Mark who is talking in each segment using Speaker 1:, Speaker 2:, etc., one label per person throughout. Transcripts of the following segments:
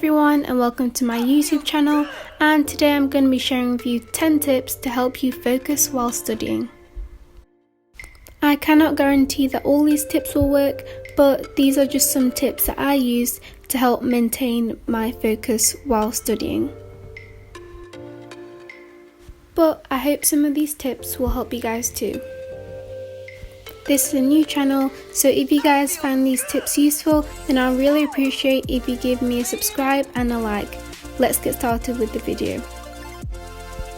Speaker 1: everyone and welcome to my YouTube channel, and today I'm going to be sharing with you 10 tips to help you focus while studying. I cannot guarantee that all these tips will work, but these are just some tips that I use to help maintain my focus while studying. But I hope some of these tips will help you guys too. This is a new channel, so if you guys find these tips useful, then I'll really appreciate if you give me a subscribe and a like. Let's get started with the video.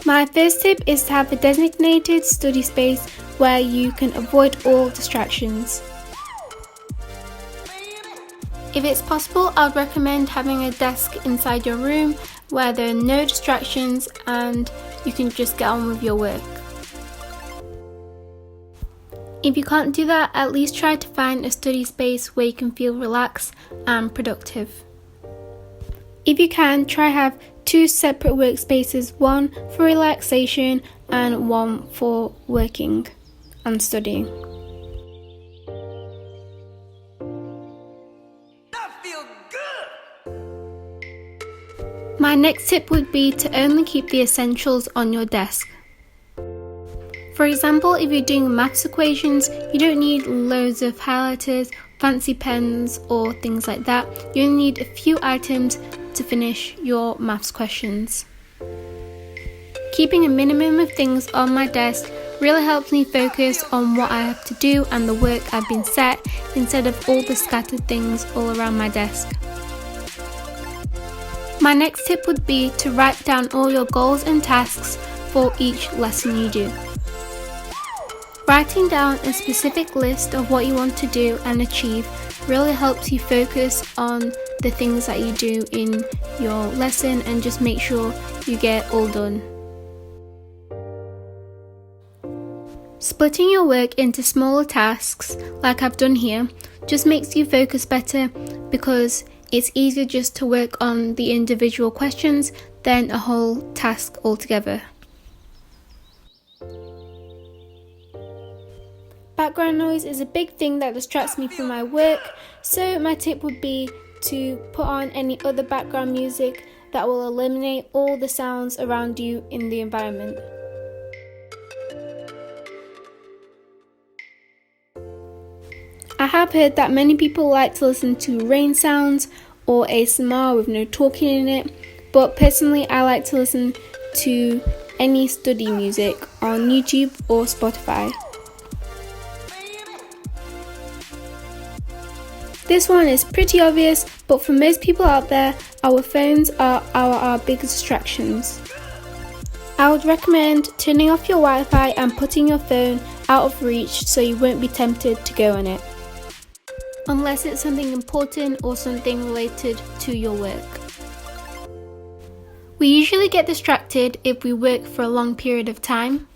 Speaker 1: My first tip is to have a designated study space where you can avoid all distractions. If it's possible, I would recommend having a desk inside your room where there are no distractions and you can just get on with your work. If you can't do that, at least try to find a study space where you can feel relaxed and productive. If you can, try have 2 separate workspaces, one for relaxation and one for working and studying.
Speaker 2: That feel good.
Speaker 1: My next tip would be to only keep the essentials on your desk. For example, if you're doing maths equations, you don't need loads of highlighters, fancy pens or things like that. You only need a few items to finish your maths questions. Keeping a minimum of things on my desk really helps me focus on what I have to do and the work I've been set, instead of all the scattered things all around my desk. My next tip would be to write down all your goals and tasks for each lesson you do. Writing down a specific list of what you want to do and achieve really helps you focus on the things that you do in your lesson and just make sure you get all done. Splitting your work into smaller tasks, like I've done here, just makes you focus better because it's easier just to work on the individual questions than a whole task altogether. Background noise is a big thing that distracts me from my work, so my tip would be to put on any other background music that will eliminate all the sounds around you in the environment. I have heard that many people like to listen to rain sounds or ASMR with no talking in it, but personally I like to listen to any study music on YouTube or Spotify. This one is pretty obvious, but for most people out there, our phones are our biggest distractions. I would recommend turning off your Wi-Fi and putting your phone out of reach so you won't be tempted to go on it. Unless it's something important or something related to your work. We usually get distracted if we work for a long period of time.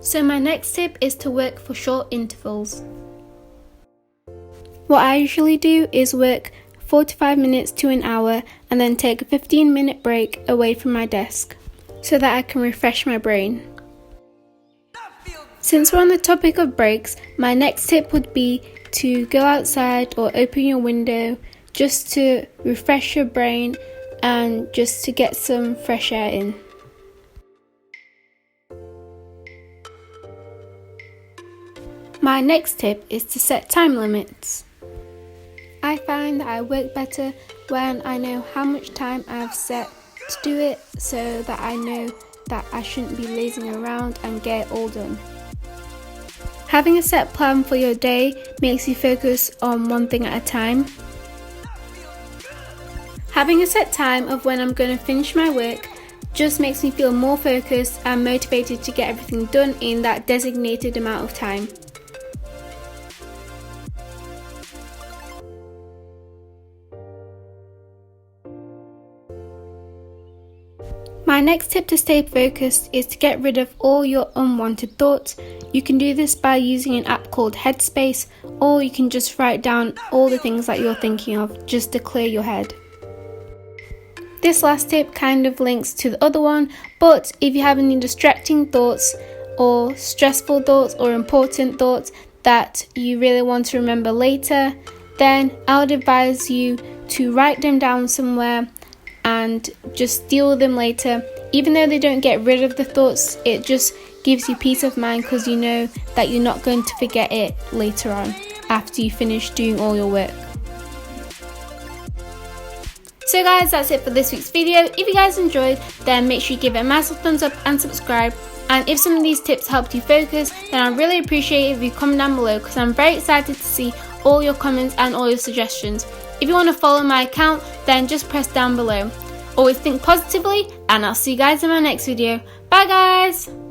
Speaker 1: So my next tip is to work for short intervals. What I usually do is work 45 minutes to an hour and then take a 15-minute break away from my desk so that I can refresh my brain. Since we're on the topic of breaks, my next tip would be to go outside or open your window just to refresh your brain and just to get some fresh air in. My next tip is to set time limits. I find that I work better when I know how much time I've set to do it, so that I know that I shouldn't be lazing around and get it all done. Having a set plan for your day makes you focus on one thing at a time. Having a set time of when I'm going to finish my work just makes me feel more focused and motivated to get everything done in that designated amount of time. My next tip to stay focused is to get rid of all your unwanted thoughts. You can do this by using an app called Headspace, or you can just write down all the things that you're thinking of just to clear your head. This last tip kind of links to the other one, but if you have any distracting thoughts or stressful thoughts or important thoughts that you really want to remember later, then I would advise you to write them down somewhere and just deal with them later. Even though they don't get rid of the thoughts, it just gives you peace of mind because you know that you're not going to forget it later on after you finish doing all your work. So guys, that's it for this week's video. If you guys enjoyed, then make sure you give it a massive thumbs up and subscribe. And if some of these tips helped you focus, then I really appreciate it if you comment down below because I'm very excited to see all your comments and all your suggestions. If you want to follow my account, then just press down below. Always think positively, and I'll see you guys in my next video. Bye guys!